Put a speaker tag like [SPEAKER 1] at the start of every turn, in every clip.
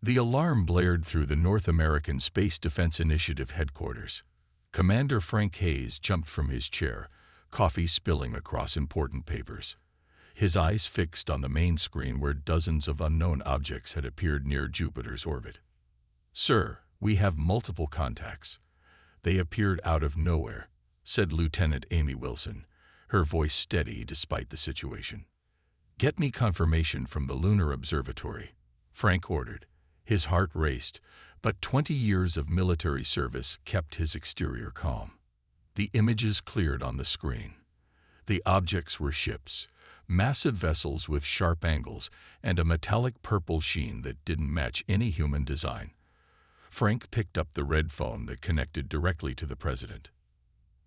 [SPEAKER 1] The alarm blared through the North American Space Defense Initiative headquarters. Commander Frank Hayes jumped from his chair, coffee spilling across important papers. His eyes fixed on the main screen where dozens of unknown objects had appeared near Jupiter's orbit. "Sir, we have multiple contacts. They appeared out of nowhere," said Lieutenant Amy Wilson, her voice steady despite the situation. "Get me confirmation from the Lunar Observatory," Frank ordered. His heart raced, but 20 years of military service kept his exterior calm. The images cleared on the screen. The objects were ships, massive vessels with sharp angles and a metallic purple sheen that didn't match any human design. Frank picked up the red phone that connected directly to the President.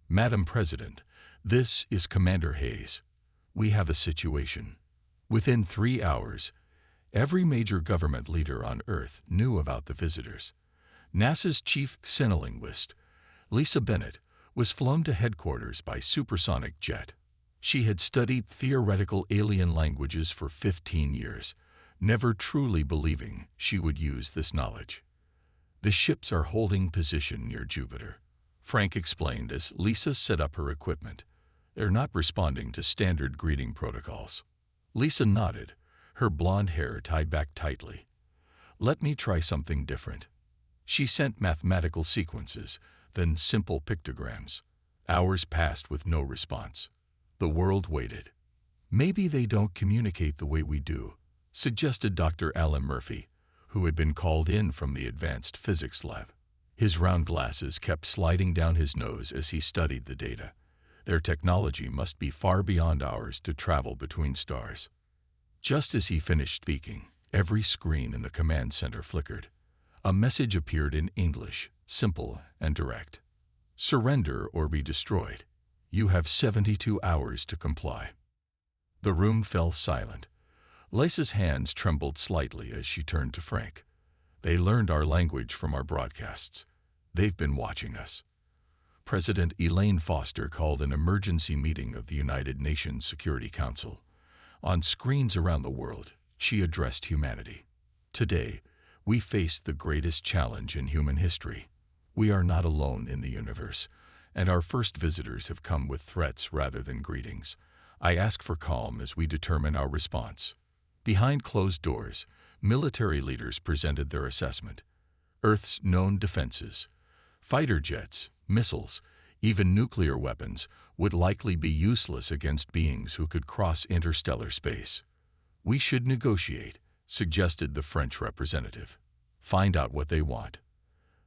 [SPEAKER 1] "Madam President, this is Commander Hayes. We have a situation." Within 3 hours, every major government leader on Earth knew about the visitors. NASA's chief xenolinguist, Lisa Bennett, was flown to headquarters by supersonic jet. She had studied theoretical alien languages for 15 years, never truly believing she would use this knowledge. "The ships are holding position near Jupiter," Frank explained as Lisa set up her equipment. "They're not responding to standard greeting protocols." Lisa nodded, her blonde hair tied back tightly. "Let me try something different." She sent mathematical sequences, then simple pictograms. Hours passed with no response. The world waited. "Maybe they don't communicate the way we do," suggested Dr. Alan Murphy, who had been called in from the advanced physics lab. His round glasses kept sliding down his nose as he studied the data. Their technology must be far beyond ours to travel between stars. Just as he finished speaking, every screen in the command center flickered. A message appeared in English, simple and direct. "Surrender or be destroyed. You have 72 hours to comply." The room fell silent. Lisa's hands trembled slightly as she turned to Frank. "They learned our language from our broadcasts. They've been watching us." President Elaine Foster called an emergency meeting of the United Nations Security Council. On screens around the world, she addressed humanity. "Today, we face the greatest challenge in human history. We are not alone in the universe, and our first visitors have come with threats rather than greetings. I ask for calm as we determine our response." Behind closed doors, military leaders presented their assessment. Earth's known defenses, fighter jets, missiles, even nuclear weapons, would likely be useless against beings who could cross interstellar space. "We should negotiate," suggested the French representative. "Find out what they want."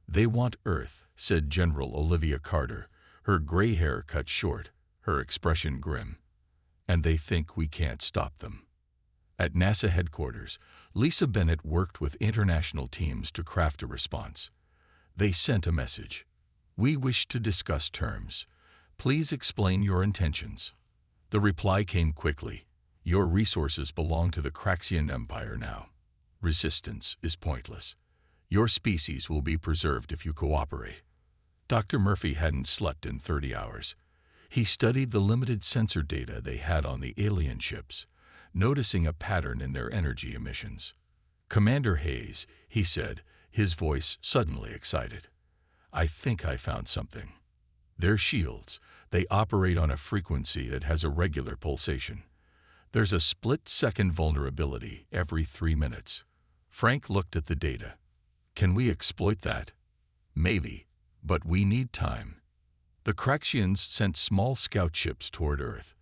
[SPEAKER 1] "They want Earth," said General Olivia Carter, her gray hair cut short, her expression grim. "And they think we can't stop them." At NASA headquarters, Lisa Bennett worked with international teams to craft a response. They sent a message. "We wish to discuss terms. Please explain your intentions." The reply came quickly. "Your resources belong to the Craxian Empire now. Resistance is pointless. Your species will be preserved if you cooperate." Dr. Murphy hadn't slept in 30 hours. He studied the limited sensor data they had on the alien ships, noticing a pattern in their energy emissions. "Commander Hayes," he said, his voice suddenly excited. "I think I found something. They're shields. They operate on a frequency that has a regular pulsation. There's a split-second vulnerability every 3 minutes." Frank looked at the data. "Can we exploit that?" "Maybe, but we need time." The Craxians sent small scout ships toward Earth.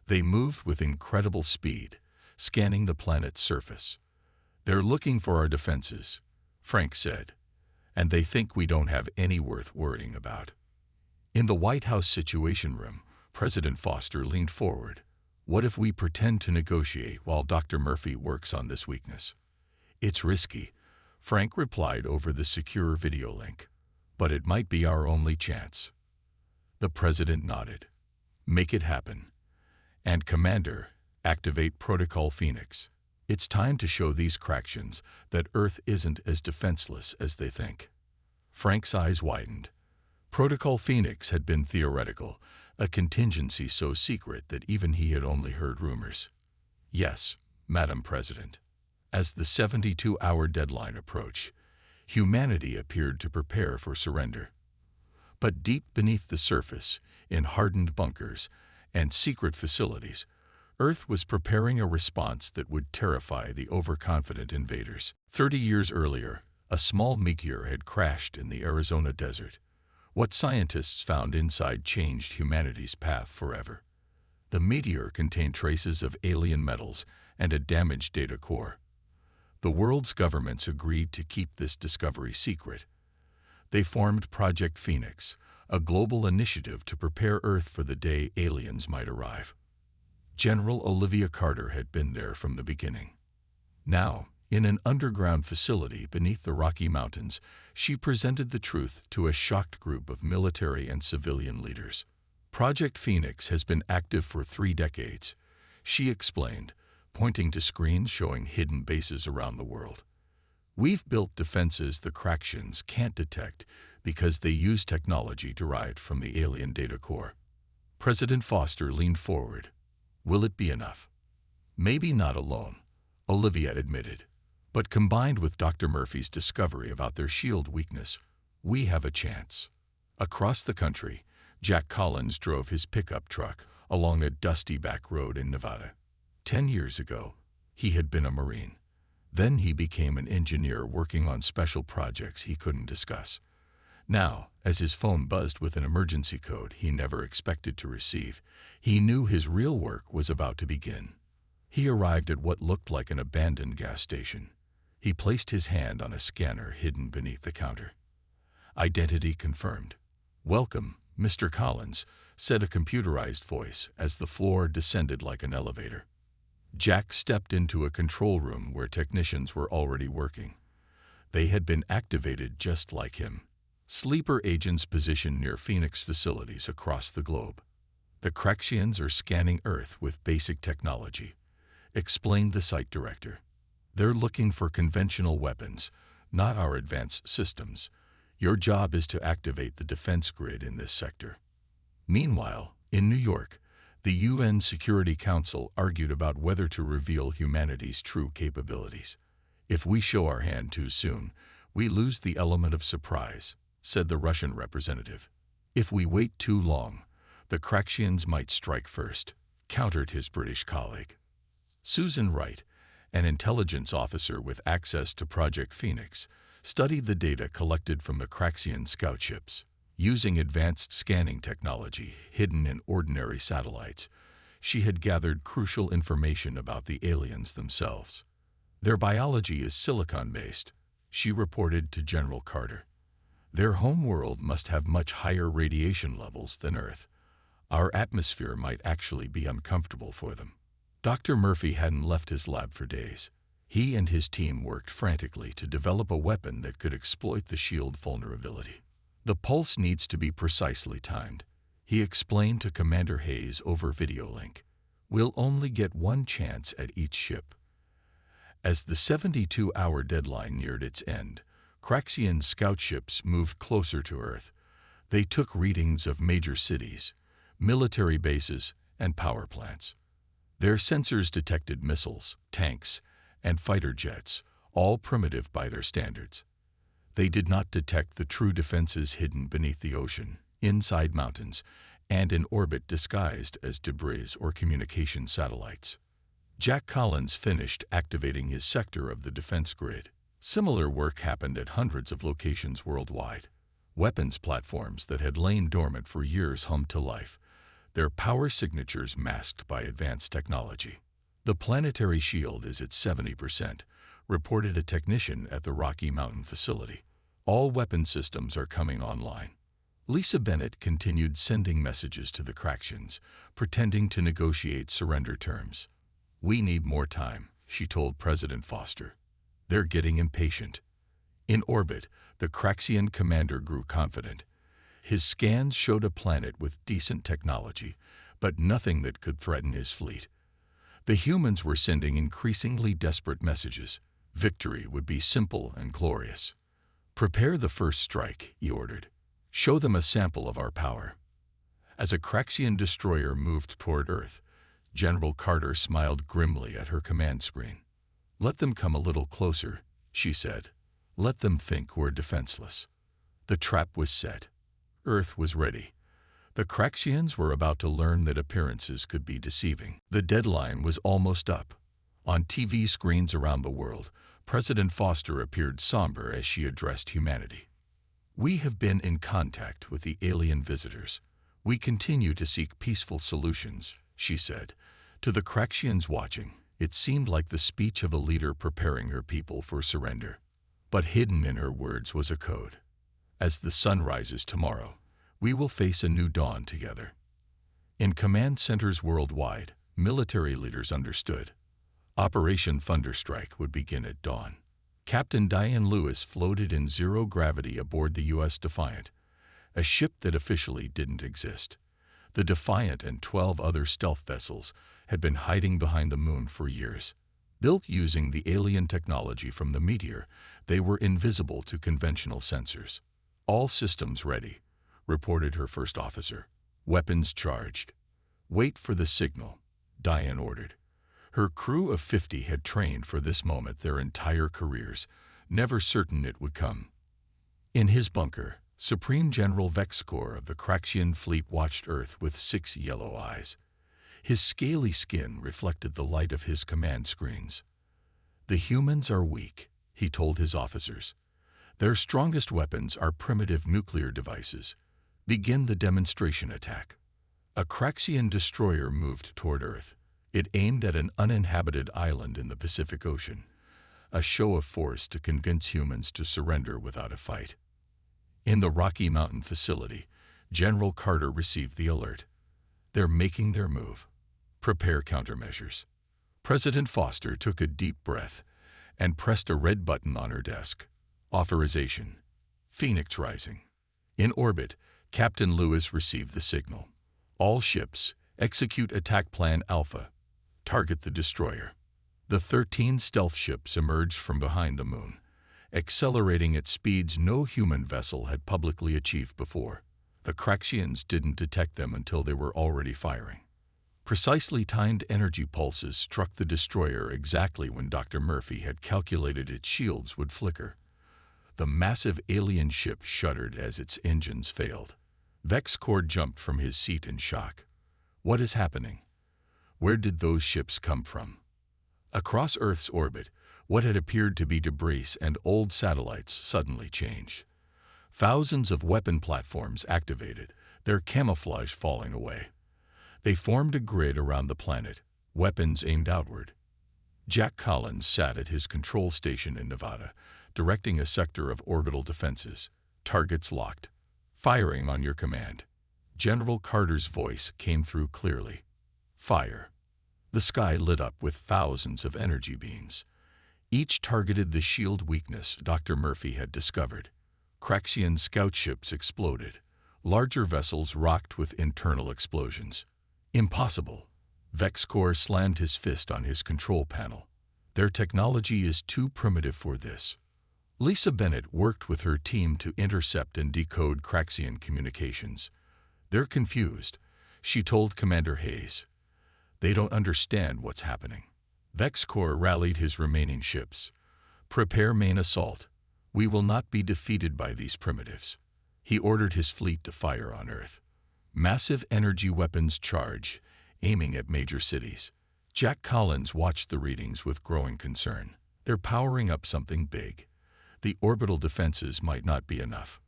[SPEAKER 1] They moved with incredible speed, scanning the planet's surface. "They're looking for our defenses," Frank said, "and they think we don't have any worth worrying about." In the White House Situation Room, President Foster leaned forward. "What if we pretend to negotiate while Dr. Murphy works on this weakness?" "It's risky," Frank replied over the secure video link, "but it might be our only chance." The president nodded. "Make it happen. And Commander, activate Protocol Phoenix. It's time to show these Craxians that Earth isn't as defenseless as they think." Frank's eyes widened. Protocol Phoenix had been theoretical, a contingency so secret that even he had only heard rumors. "Yes, Madam President." As the 72-hour deadline approached, humanity appeared to prepare for surrender. But deep beneath the surface, in hardened bunkers and secret facilities, Earth was preparing a response that would terrify the overconfident invaders. 30 years earlier, a small meteor had crashed in the Arizona desert. What scientists found inside changed humanity's path forever. The meteor contained traces of alien metals and a damaged data core. The world's governments agreed to keep this discovery secret. They formed Project Phoenix, a global initiative to prepare Earth for the day aliens might arrive. General Olivia Carter had been there from the beginning. Now, in an underground facility beneath the Rocky Mountains, she presented the truth to a shocked group of military and civilian leaders. Project Phoenix has been active for 3 decades, she explained, pointing to screens showing hidden bases around the world. We've built defenses the Craxians can't detect because they use technology derived from the alien data core. President Foster leaned forward. Will it be enough? Maybe not alone, Olivia admitted. But combined with Dr. Murphy's discovery about their shield weakness, we have a chance. Across the country, Jack Collins drove his pickup truck along a dusty back road in Nevada. 10 years ago, he had been a Marine. Then he became an engineer working on special projects he couldn't discuss. Now, as his phone buzzed with an emergency code he never expected to receive, he knew his real work was about to begin. He arrived at what looked like an abandoned gas station. He placed his hand on a scanner hidden beneath the counter. Identity confirmed. "Welcome, Mr. Collins," said a computerized voice as the floor descended like an elevator. Jack stepped into a control room where technicians were already working. They had been activated just like him. Sleeper agents positioned near Phoenix facilities across the globe. "The Craxians are scanning Earth with basic technology," explained the site director. "They're looking for conventional weapons, not our advanced systems. Your job is to activate the defense grid in this sector." Meanwhile, in New York, the UN Security Council argued about whether to reveal humanity's true capabilities. "If we show our hand too soon, we lose the element of surprise," said the Russian representative. "If we wait too long, the Craxians might strike first," countered his British colleague. Susan Wright, an intelligence officer with access to Project Phoenix, studied the data collected from the Craxian scout ships. Using advanced scanning technology hidden in ordinary satellites, she had gathered crucial information about the aliens themselves. "Their biology is silicon-based," she reported to General Carter. "Their homeworld must have much higher radiation levels than Earth. Our atmosphere might actually be uncomfortable for them." Dr. Murphy hadn't left his lab for days. He and his team worked frantically to develop a weapon that could exploit the shield vulnerability. "The pulse needs to be precisely timed," he explained to Commander Hayes over video link. "We'll only get one chance at each ship." As the 72-hour deadline neared its end, Craxian scout ships moved closer to Earth. They took readings of major cities, military bases, and power plants. Their sensors detected missiles, tanks, and fighter jets, all primitive by their standards. They did not detect the true defenses hidden beneath the ocean, inside mountains, and in orbit disguised as debris or communication satellites. Jack Collins finished activating his sector of the defense grid. Similar work happened at hundreds of locations worldwide. Weapons platforms that had lain dormant for years hummed to life, their power signatures masked by advanced technology. "The planetary shield is at 70%, reported a technician at the Rocky Mountain facility. "All weapon systems are coming online." Lisa Bennett continued sending messages to the Craxians, pretending to negotiate surrender terms. "We need more time," she told President Foster. "They're getting impatient." In orbit, the Craxian commander grew confident. His scans showed a planet with decent technology, but nothing that could threaten his fleet. The humans were sending increasingly desperate messages. Victory would be simple and glorious. "Prepare the first strike," he ordered. "Show them a sample of our power." As a Craxian destroyer moved toward Earth, General Carter smiled grimly at her command screen. "Let them come a little closer," she said. "Let them think we're defenseless." The trap was set. Earth was ready. The Craxians were about to learn that appearances could be deceiving. The deadline was almost up. On TV screens around the world, President Foster appeared somber as she addressed humanity. "We have been in contact with the alien visitors. We continue to seek peaceful solutions," she said. To the Craxians watching, it seemed like the speech of a leader preparing her people for surrender. But hidden in her words was a code. "As the sun rises tomorrow, we will face a new dawn together." In command centers worldwide, military leaders understood. Operation Thunderstrike would begin at dawn. Captain Diane Lewis floated in zero gravity aboard the U.S. Defiant, a ship that officially didn't exist. The Defiant and 12 other stealth vessels had been hiding behind the moon for years. Built using the alien technology from the meteor, they were invisible to conventional sensors. "All systems ready," reported her first officer. "Weapons charged." "Wait for the signal," Diane ordered. Her crew of 50 had trained for this moment their entire careers, never certain it would come. In his bunker, Supreme General Vexcor of the Craxian fleet watched Earth with 6 yellow eyes. His scaly skin reflected the light of his command screens. "The humans are weak," he told his officers. "Their strongest weapons are primitive nuclear devices. Begin the demonstration attack." A Craxian destroyer moved toward Earth. It aimed at an uninhabited island in the Pacific Ocean, a show of force to convince humans to surrender without a fight. In the Rocky Mountain facility, General Carter received the alert. "They're making their move. Prepare countermeasures." President Foster took a deep breath and pressed a red button on her desk. Authorization. Phoenix Rising. In orbit, Captain Lewis received the signal. "All ships, execute Attack Plan Alpha. Target the destroyer." The 13 stealth ships emerged from behind the moon, accelerating at speeds no human vessel had publicly achieved before. The Craxians didn't detect them until they were already firing. Precisely timed energy pulses struck the destroyer exactly when Dr. Murphy had calculated its shields would flicker. The massive alien ship shuddered as its engines failed. Vexcor jumped from his seat in shock. "What is happening? Where did those ships come from?" Across Earth's orbit, what had appeared to be debris and old satellites suddenly changed. Thousands of weapon platforms activated, their camouflage falling away. They formed a grid around the planet, weapons aimed outward. Jack Collins sat at his control station in Nevada, directing a sector of orbital defenses. "Targets locked. Firing on your command." General Carter's voice came through clearly. "Fire." The sky lit up with thousands of energy beams. Each targeted the shield weakness Dr. Murphy had discovered. Craxian scout ships exploded. Larger vessels rocked with internal explosions. "Impossible." Vexcor slammed his fist on his control panel. "Their technology is too primitive for this." Lisa Bennett worked with her team to intercept and decode Craxian communications. "They're confused," she told Commander Hayes. "They don't understand what's happening." Vexcor rallied his remaining ships. "Prepare main assault. We will not be defeated by these primitives." He ordered his fleet to fire on Earth. Massive energy weapons charge, aiming at major cities. Jack Collins watched the readings with growing concern. "They're powering up something big. The orbital defenses might not be enough."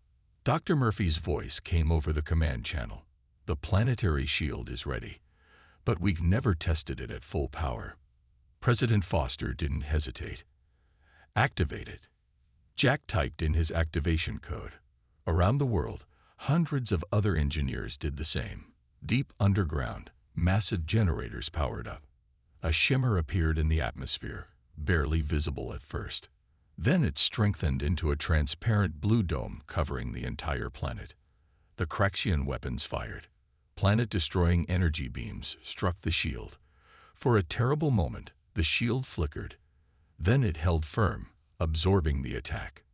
[SPEAKER 1] Dr. Murphy's voice came over the command channel. "The planetary shield is ready, but we've never tested it at full power." President Foster didn't hesitate. "Activate it." Jack typed in his activation code. Around the world, hundreds of other engineers did the same. Deep underground, massive generators powered up. A shimmer appeared in the atmosphere, barely visible at first. Then it strengthened into a transparent blue dome covering the entire planet. The Craxian weapons fired. Planet-destroying energy beams struck the shield. For a terrible moment, the shield flickered. Then it held firm, absorbing the attack.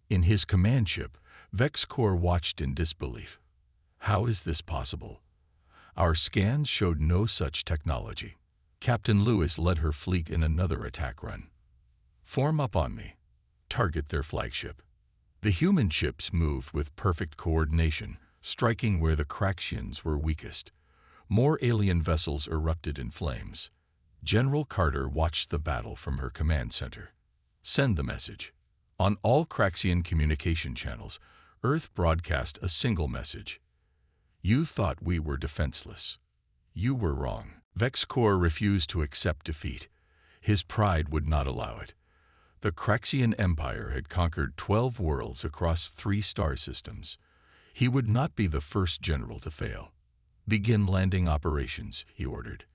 [SPEAKER 1] In his command ship, Vexcor watched in disbelief. "How is this possible? Our scans showed no such technology." Captain Lewis led her fleet in another attack run. Form up on me. Target their flagship. The human ships moved with perfect coordination, striking where the Craxians were weakest. More alien vessels erupted in flames. General Carter watched the battle from her command center. Send the message. On all Craxian communication channels, Earth broadcast a single message. You thought we were defenseless. You were wrong. Vexcor refused to accept defeat. His pride would not allow it. The Craxian Empire had conquered 12 worlds across 3 star systems. He would not be the first general to fail. Begin landing operations, he ordered.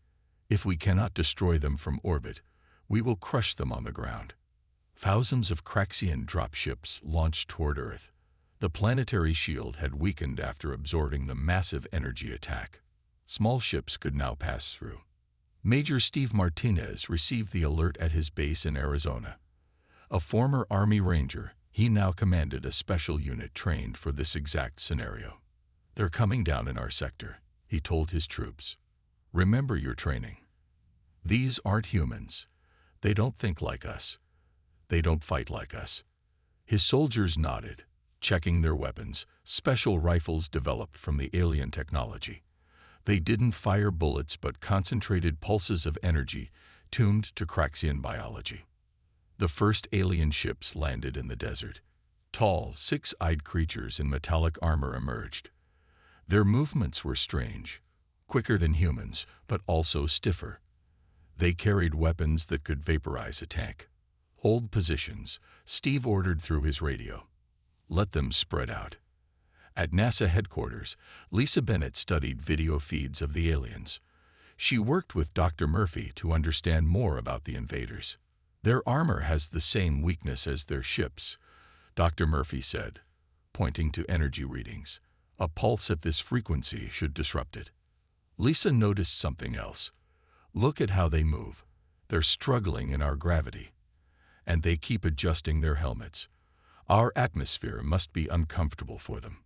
[SPEAKER 1] If we cannot destroy them from orbit, we will crush them on the ground. Thousands of Craxian dropships launched toward Earth. The planetary shield had weakened after absorbing the massive energy attack. Small ships could now pass through. Major Steve Martinez received the alert at his base in Arizona. A former Army Ranger, he now commanded a special unit trained for this exact scenario. They're coming down in our sector, he told his troops. Remember your training. These aren't humans. They don't think like us. They don't fight like us. His soldiers nodded, checking their weapons, special rifles developed from the alien technology. They didn't fire bullets but concentrated pulses of energy tuned to Craxian biology. The first alien ships landed in the desert. Tall, 6-eyed creatures in metallic armor emerged. Their movements were strange, quicker than humans, but also stiffer. They carried weapons that could vaporize a tank. Hold positions, Steve ordered through his radio. Let them spread out. At NASA headquarters, Lisa Bennett studied video feeds of the aliens. She worked with Dr. Murphy to understand more about the invaders. Their armor has the same weakness as their ships, Dr. Murphy said, pointing to energy readings. A pulse at this frequency should disrupt it. Lisa noticed something else. Look at how they move. They're struggling in our gravity. And they keep adjusting their helmets. Our atmosphere must be uncomfortable for them.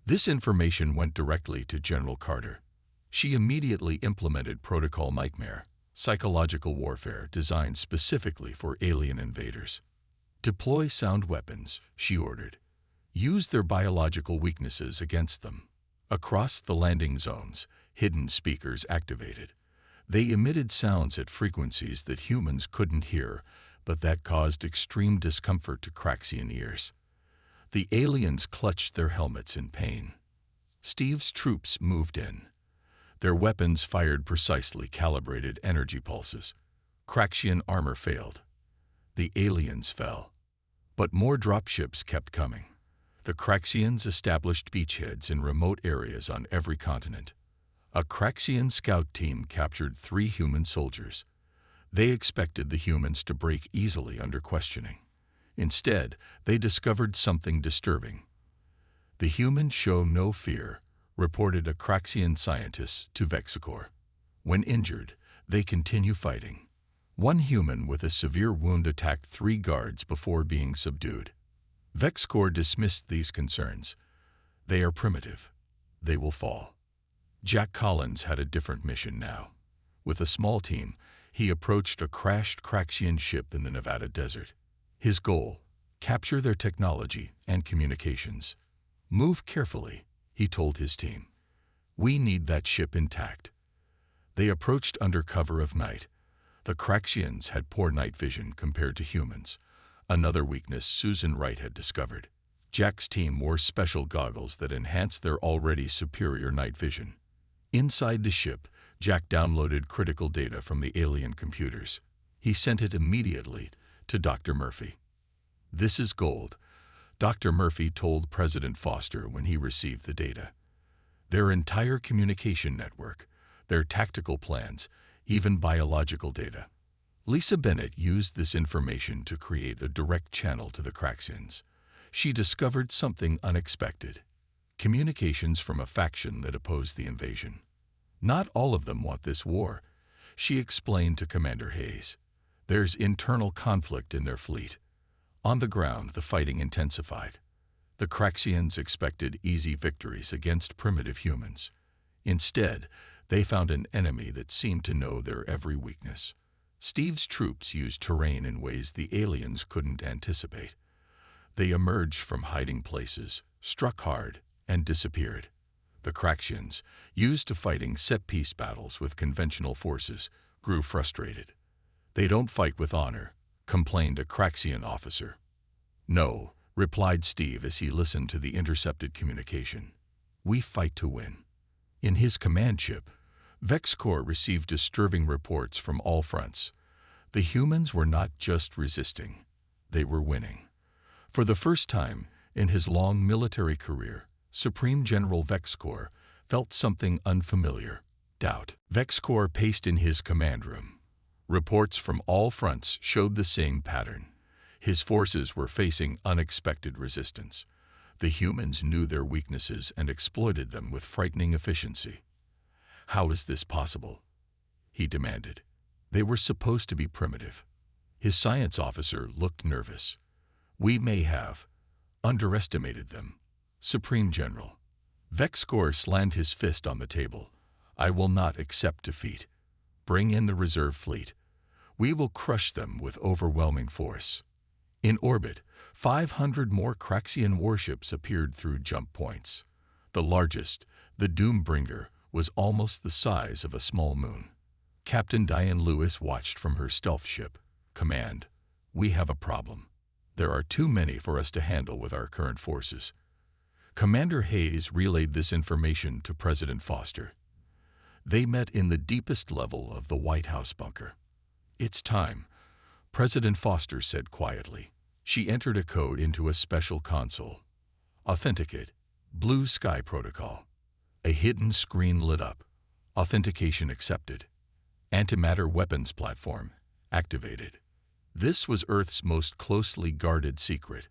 [SPEAKER 1] This information went directly to General Carter. She immediately implemented Protocol Nightmare, psychological warfare designed specifically for alien invaders. Deploy sound weapons, she ordered. Use their biological weaknesses against them. Across the landing zones, hidden speakers activated. They emitted sounds at frequencies that humans couldn't hear, but that caused extreme discomfort to Craxian ears. The aliens clutched their helmets in pain. Steve's troops moved in. Their weapons fired precisely calibrated energy pulses. Craxian armor failed. The aliens fell. But more dropships kept coming. The Craxians established beachheads in remote areas on every continent. A Craxian scout team captured 3 human soldiers. They expected the humans to break easily under questioning. Instead, they discovered something disturbing. The humans show no fear, reported a Craxian scientist to Vexcor. When injured, they continue fighting. One human with a severe wound attacked 3 guards before being subdued. Vexcor dismissed these concerns. They are primitive. They will fall. Jack Collins had a different mission now. With a small team, he approached a crashed Craxian ship in the Nevada desert. His goal, capture their technology and communications. Move carefully, he told his team. We need that ship intact. They approached under cover of night. The Craxians had poor night vision compared to humans, another weakness Susan Wright had discovered. Jack's team wore special goggles that enhanced their already superior night vision. Inside the ship, Jack downloaded critical data from the alien computers. He sent it immediately to Dr. Murphy. This is gold, Dr. Murphy told President Foster when he received the data. Their entire communication network, their tactical plans, even biological data. Lisa Bennett used this information to create a direct channel to the Craxians. She discovered something unexpected. Communications from a faction that opposed the invasion. Not all of them want this war, she explained to Commander Hayes. There's internal conflict in their fleet. On the ground, the fighting intensified. The Craxians expected easy victories against primitive humans. Instead, they found an enemy that seemed to know their every weakness. Steve's troops used terrain in ways the aliens couldn't anticipate. They emerged from hiding places, struck hard, and disappeared. The Craxians, used to fighting set-piece battles with conventional forces, grew frustrated. "They don't fight with honor," complained a Craxian officer. "No," replied Steve as he listened to the intercepted communication. "We fight to win." In his command ship, VexCorp received disturbing reports from all fronts. The humans were not just resisting, they were winning. For the first time in his long military career, Supreme General VexCorp felt something unfamiliar: doubt. VexCorp paced in his command room. Reports from all fronts showed the same pattern. His forces were facing unexpected resistance. The humans knew their weaknesses and exploited them with frightening efficiency. "How is this possible?" he demanded. "They were supposed to be primitive." His science officer looked nervous. "We may have underestimated them, Supreme General." VexCorp slammed his fist on the table. "I will not accept defeat. Bring in the reserve fleet. We will crush them with overwhelming force." In orbit, 500 more Craxian warships appeared through jump points. The largest, the Doombringer, was almost the size of a small moon. Captain Diane Lewis watched from her stealth ship. "Command, we have a problem. There are too many for us to handle with our current forces." Commander Hayes relayed this information to President Foster. They met in the deepest level of the White House bunker. "It's time," President Foster said quietly. She entered a code into a special console. "Authenticate. Blue Sky Protocol." A hidden screen lit up. "Authentication accepted. Antimatter weapons platform activated." This was Earth's most closely guarded secret.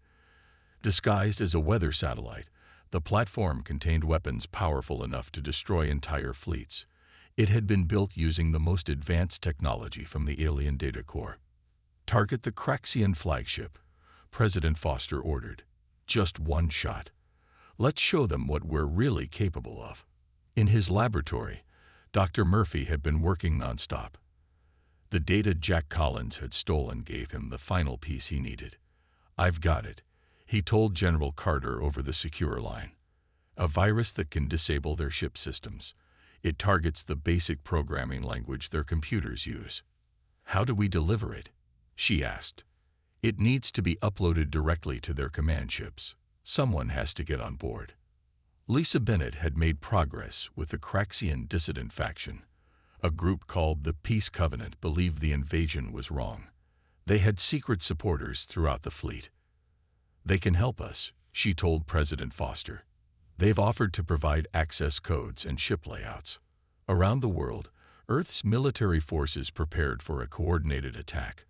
[SPEAKER 1] Disguised as a weather satellite, the platform contained weapons powerful enough to destroy entire fleets. It had been built using the most advanced technology from the alien data core. "Target the Craxian flagship," President Foster ordered. "Just one shot. Let's show them what we're really capable of." In his laboratory, Dr. Murphy had been working nonstop. The data Jack Collins had stolen gave him the final piece he needed. "I've got it," he told General Carter over the secure line. "A virus that can disable their ship systems. It targets the basic programming language their computers use." "How do we deliver it?" she asked. "It needs to be uploaded directly to their command ships. Someone has to get on board." Lisa Bennett had made progress with the Craxian dissident faction. A group called the Peace Covenant believed the invasion was wrong. They had secret supporters throughout the fleet. "They can help us," she told President Foster. "They've offered to provide access codes and ship layouts." Around the world, Earth's military forces prepared for a coordinated attack.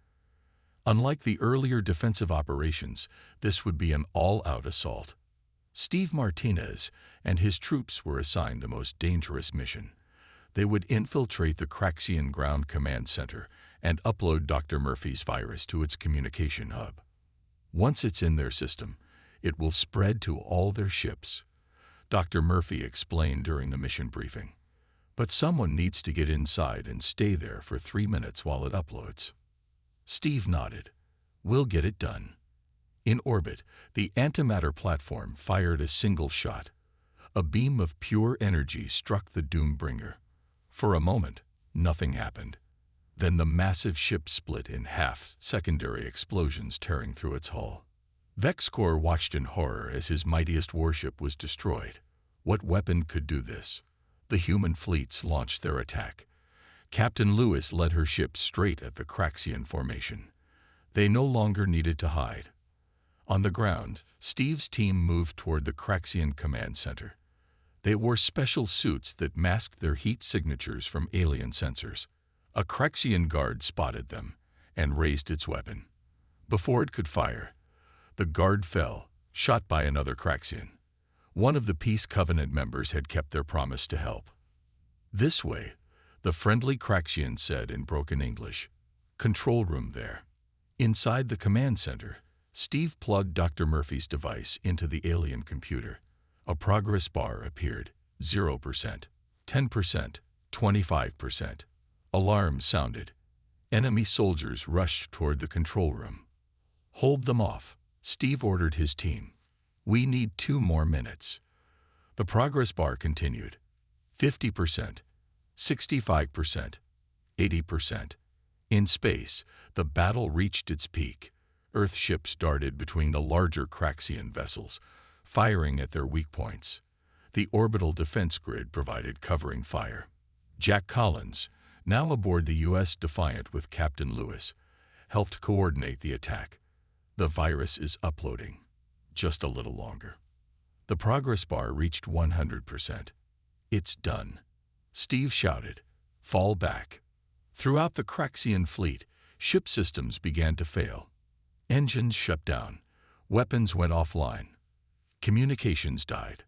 [SPEAKER 1] Unlike the earlier defensive operations, this would be an all-out assault. Steve Martinez and his troops were assigned the most dangerous mission. They would infiltrate the Craxian Ground Command Center and upload Dr. Murphy's virus to its communication hub. Once it's in their system, it will spread to all their ships, Dr. Murphy explained during the mission briefing. "But someone needs to get inside and stay there for 3 minutes while it uploads." Steve nodded. "We'll get it done." In orbit, the antimatter platform fired a single shot. A beam of pure energy struck the Doombringer. For a moment, nothing happened. Then the massive ship split in half, secondary explosions tearing through its hull. VexCorp watched in horror as his mightiest warship was destroyed. What weapon could do this? The human fleets launched their attack. Captain Lewis led her ship straight at the Craxian formation. They no longer needed to hide. On the ground, Steve's team moved toward the Craxian command center. They wore special suits that masked their heat signatures from alien sensors. A Craxian guard spotted them and raised its weapon. Before it could fire, the guard fell, shot by another Craxian. One of the Peace Covenant members had kept their promise to help. "This way," the friendly Craxian said in broken English. "Control room there." Inside the command center, Steve plugged Dr. Murphy's device into the alien computer. A progress bar appeared: 0%, 10%, 25%. Alarms sounded. Enemy soldiers rushed toward the control room. "Hold them off," Steve ordered his team. "We need 2 more minutes." The progress bar continued. 50%, 65%, 80%. In space, the battle reached its peak. Earth ships darted between the larger Craxian vessels, firing at their weak points. The orbital defense grid provided covering fire. Jack Collins, now aboard the U.S. Defiant with Captain Lewis, helped coordinate the attack. "The virus is uploading. Just a little longer." The progress bar reached 100%. "It's done," Steve shouted. "Fall back." Throughout the Craxian fleet, ship systems began to fail. Engines shut down. Weapons went offline. Communications died.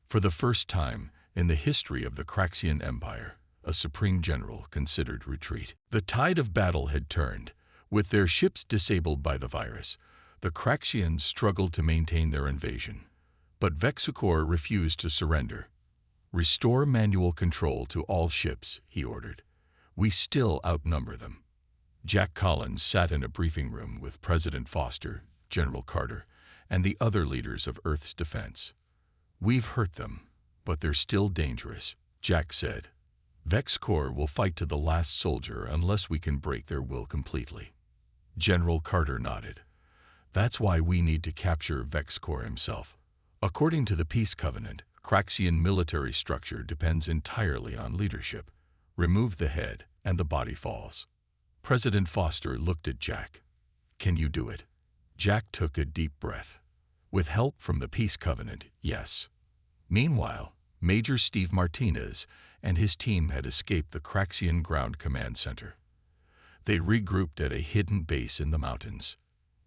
[SPEAKER 1] For the first time in the history of the Craxian Empire, a supreme general considered retreat. The tide of battle had turned. With their ships disabled by the virus, the Craxians struggled to maintain their invasion. But Vexicor refused to surrender. "Restore manual control to all ships," he ordered. "We still outnumber them." Jack Collins sat in a briefing room with President Foster, General Carter, and the other leaders of Earth's defense. "We've hurt them, but they're still dangerous," Jack said. "Vexicor will fight to the last soldier unless we can break their will completely." General Carter nodded. "That's why we need to capture Vexicor himself. According to the Peace Covenant, Craxian military structure depends entirely on leadership. Remove the head, and the body falls." President Foster looked at Jack. "Can you do it?" Jack took a deep breath. "With help from the Peace Covenant, yes." Meanwhile, Major Steve Martinez and his team had escaped the Craxian Ground Command Center. They regrouped at a hidden base in the mountains.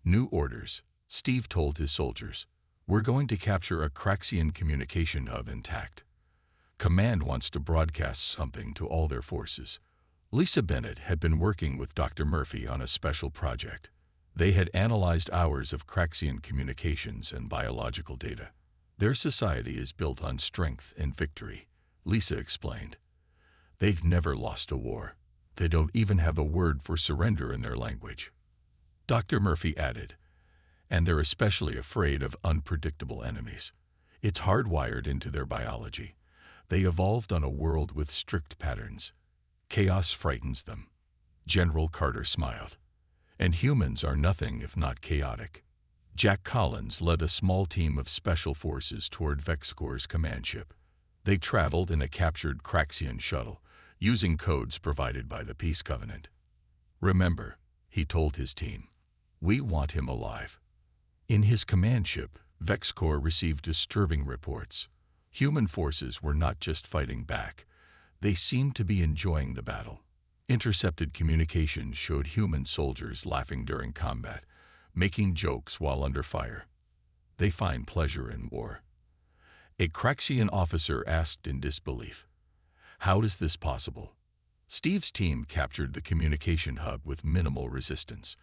[SPEAKER 1] "New orders," Steve told his soldiers. "We're going to capture a Craxian communication hub intact. Command wants to broadcast something to all their forces." Lisa Bennett had been working with Dr. Murphy on a special project. They had analyzed hours of Craxian communications and biological data. "Their society is built on strength and victory," Lisa explained. "They've never lost a war. They don't even have a word for surrender in their language." Dr. Murphy added, "And they're especially afraid of unpredictable enemies. It's hardwired into their biology. They evolved on a world with strict patterns. Chaos frightens them." General Carter smiled. "And humans are nothing if not chaotic." Jack Collins led a small team of special forces toward Vexicor's command ship. They traveled in a captured Craxian shuttle, using codes provided by the Peace Covenant. "Remember," he told his team, "we want him alive." In his command ship, Vexicor received disturbing reports. Human forces were not just fighting back. They seemed to be enjoying the battle. Intercepted communications showed human soldiers laughing during combat, making jokes while under fire. They find pleasure in war. A Craxian officer asked in disbelief, "How is this possible?" Steve's team captured the communication hub with minimal resistance.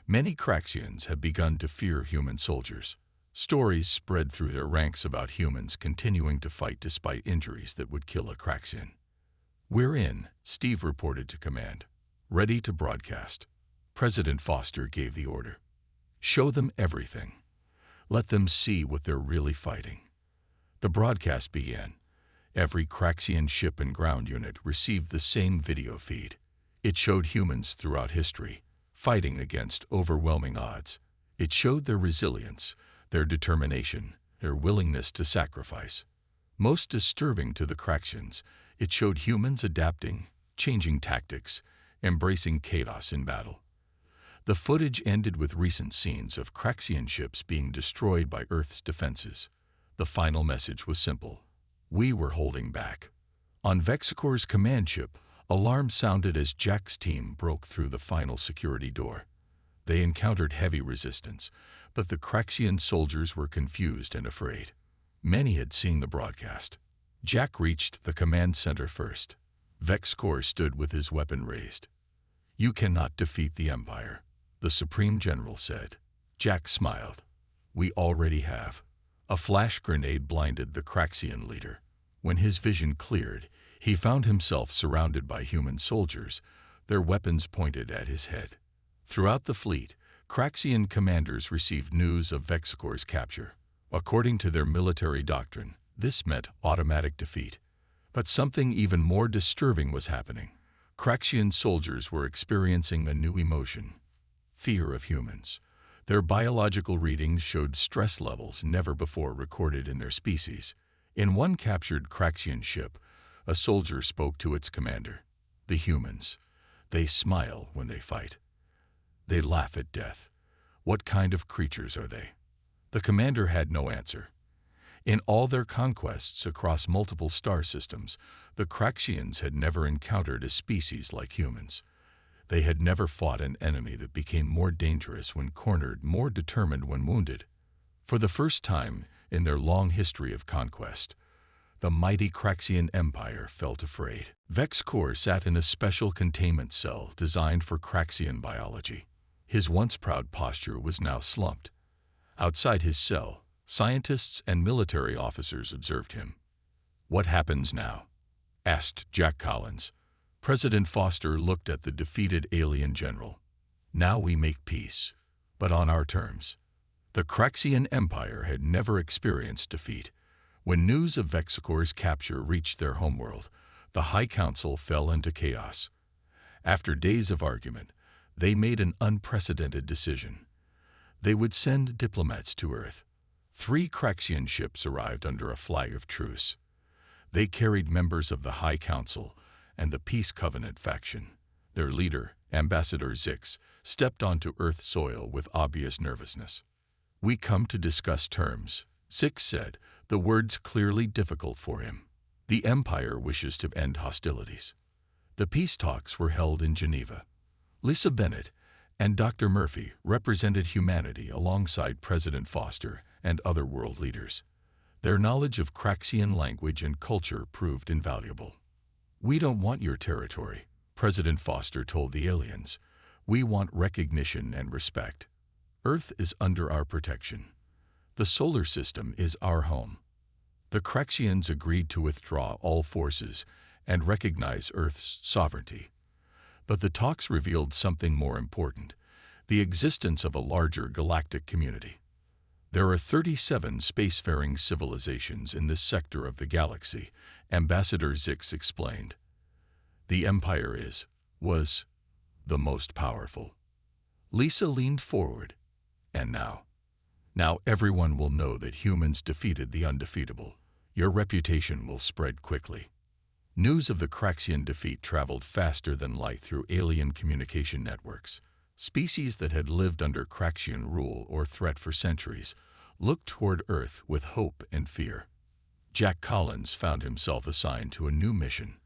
[SPEAKER 1] Many Craxians had begun to fear human soldiers. Stories spread through their ranks about humans continuing to fight despite injuries that would kill a Craxian. "We're in," Steve reported to command. "Ready to broadcast." President Foster gave the order. "Show them everything. Let them see what they're really fighting." The broadcast began. Every Craxian ship and ground unit received the same video feed. It showed humans throughout history, fighting against overwhelming odds. It showed their resilience, their determination, their willingness to sacrifice. Most disturbing to the Craxians, it showed humans adapting, changing tactics, embracing chaos in battle. The footage ended with recent scenes of Craxian ships being destroyed by Earth's defenses. The final message was simple: we were holding back. On Vexicor's command ship, alarms sounded as Jack's team broke through the final security door. They encountered heavy resistance, but the Craxian soldiers were confused and afraid. Many had seen the broadcast. Jack reached the command center first. Vexicor stood with his weapon raised. "You cannot defeat the Empire," the Supreme General said. Jack smiled. "We already have." A flash grenade blinded the Craxian leader. When his vision cleared, he found himself surrounded by human soldiers, their weapons pointed at his head. Throughout the fleet, Craxian commanders received news of Vexicor's capture. According to their military doctrine, this meant automatic defeat. But something even more disturbing was happening. Craxian soldiers were experiencing a new emotion: fear of humans. Their biological readings showed stress levels never before recorded in their species. In one captured Craxian ship, a soldier spoke to its commander. "The humans. They smile when they fight. They laugh at death. What kind of creatures are they?" The commander had no answer. In all their conquests across multiple star systems, the Craxians had never encountered a species like humans. They had never fought an enemy that became more dangerous when cornered, more determined when wounded. For the first time in their long history of conquest, the mighty Craxian Empire felt afraid. Vexcor sat in a special containment cell designed for Craxian biology. His once proud posture was now slumped. Outside his cell, scientists and military officers observed him. "What happens now?" asked Jack Collins. President Foster looked at the defeated alien general. "Now we make peace, but on our terms." The Craxian Empire had never experienced defeat. When news of Vexicor's capture reached their homeworld, the High Council fell into chaos. After days of argument, they made an unprecedented decision. They would send diplomats to Earth. 3 Craxian ships arrived under a flag of truce. They carried members of the High Council and the Peace Covenant faction. Their leader, Ambassador Zix, stepped onto Earth soil with obvious nervousness. "We come to discuss terms," Zix said, the words clearly difficult for him. "The Empire wishes to end hostilities." The peace talks were held in Geneva. Lisa Bennett and Dr. Murphy represented humanity alongside President Foster and other world leaders. Their knowledge of Craxian language and culture proved invaluable. "We don't want your territory," President Foster told the aliens. "We want recognition and respect. Earth is under our protection. The solar system is our home." The Craxians agreed to withdraw all forces and recognize Earth's sovereignty. But the talks revealed something more important: the existence of a larger galactic community. "There are 37 spacefaring civilizations in this sector of the galaxy," Ambassador Zix explained. "The Empire was the most powerful." Lisa leaned forward. "And now everyone will know that humans defeated the undefeatable. Your reputation will spread quickly." News of the Craxian defeat traveled faster than light through alien communication networks. Species that had lived under Craxian rule or threat for centuries looked toward Earth with hope and fear. Jack Collins found himself assigned to a new mission.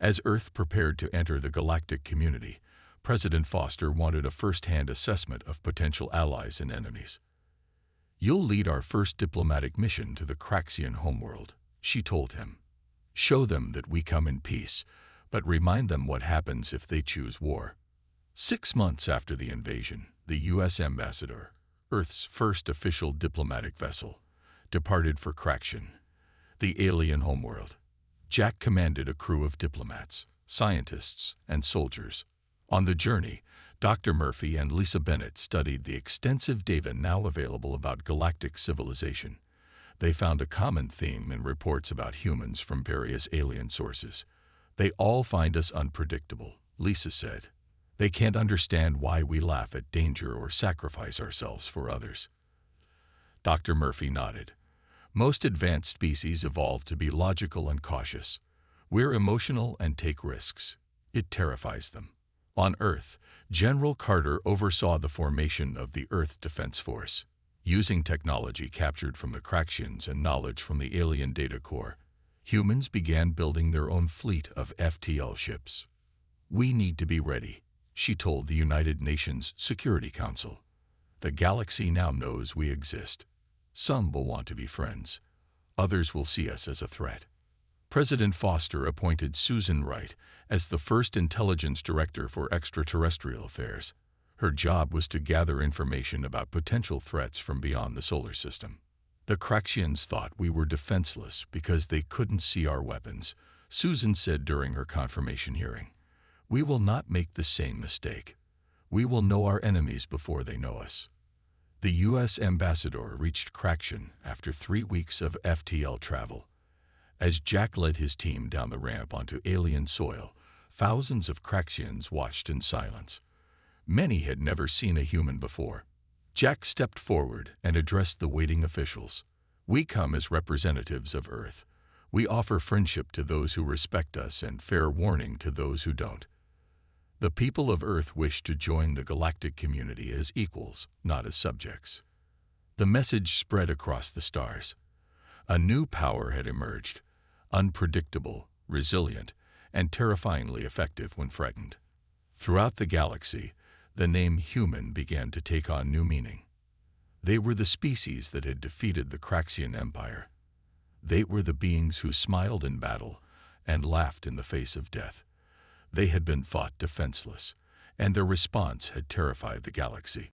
[SPEAKER 1] As Earth prepared to enter the galactic community, President Foster wanted a first-hand assessment of potential allies and enemies. "You'll lead our first diplomatic mission to the Craxian homeworld," she told him. "Show them that we come in peace, but remind them what happens if they choose war." 6 months after the invasion, the U.S. ambassador, Earth's first official diplomatic vessel, departed for Craxian, the alien homeworld. Jack commanded a crew of diplomats, scientists, and soldiers. On the journey, Dr. Murphy and Lisa Bennett studied the extensive data now available about galactic civilization. They found a common theme in reports about humans from various alien sources. "They all find us unpredictable," Lisa said. "They can't understand why we laugh at danger or sacrifice ourselves for others." Dr. Murphy nodded. "Most advanced species evolved to be logical and cautious. We're emotional and take risks. It terrifies them." On Earth, General Carter oversaw the formation of the Earth Defense Force. Using technology captured from the Craxians and knowledge from the alien data core, humans began building their own fleet of FTL ships. "We need to be ready," she told the United Nations Security Council. "The galaxy now knows we exist. Some will want to be friends. Others will see us as a threat." President Foster appointed Susan Wright as the first intelligence director for extraterrestrial affairs. Her job was to gather information about potential threats from beyond the solar system. "The Craxians thought we were defenseless because they couldn't see our weapons," Susan said during her confirmation hearing. We will not make the same mistake. We will know our enemies before they know us. The U.S. ambassador reached Craction after 3 weeks of FTL travel. As Jack led his team down the ramp onto alien soil, thousands of Craxians watched in silence. Many had never seen a human before. Jack stepped forward and addressed the waiting officials. We come as representatives of Earth. We offer friendship to those who respect us and fair warning to those who don't. The people of Earth wish to join the galactic community as equals, not as subjects. The message spread across the stars. A new power had emerged, unpredictable, resilient, and terrifyingly effective when frightened. Throughout the galaxy, the name human began to take on new meaning. They were the species that had defeated the Craxian Empire. They were the beings who smiled in battle and laughed in the face of death. They had been thought defenseless, and their response had terrified the galaxy.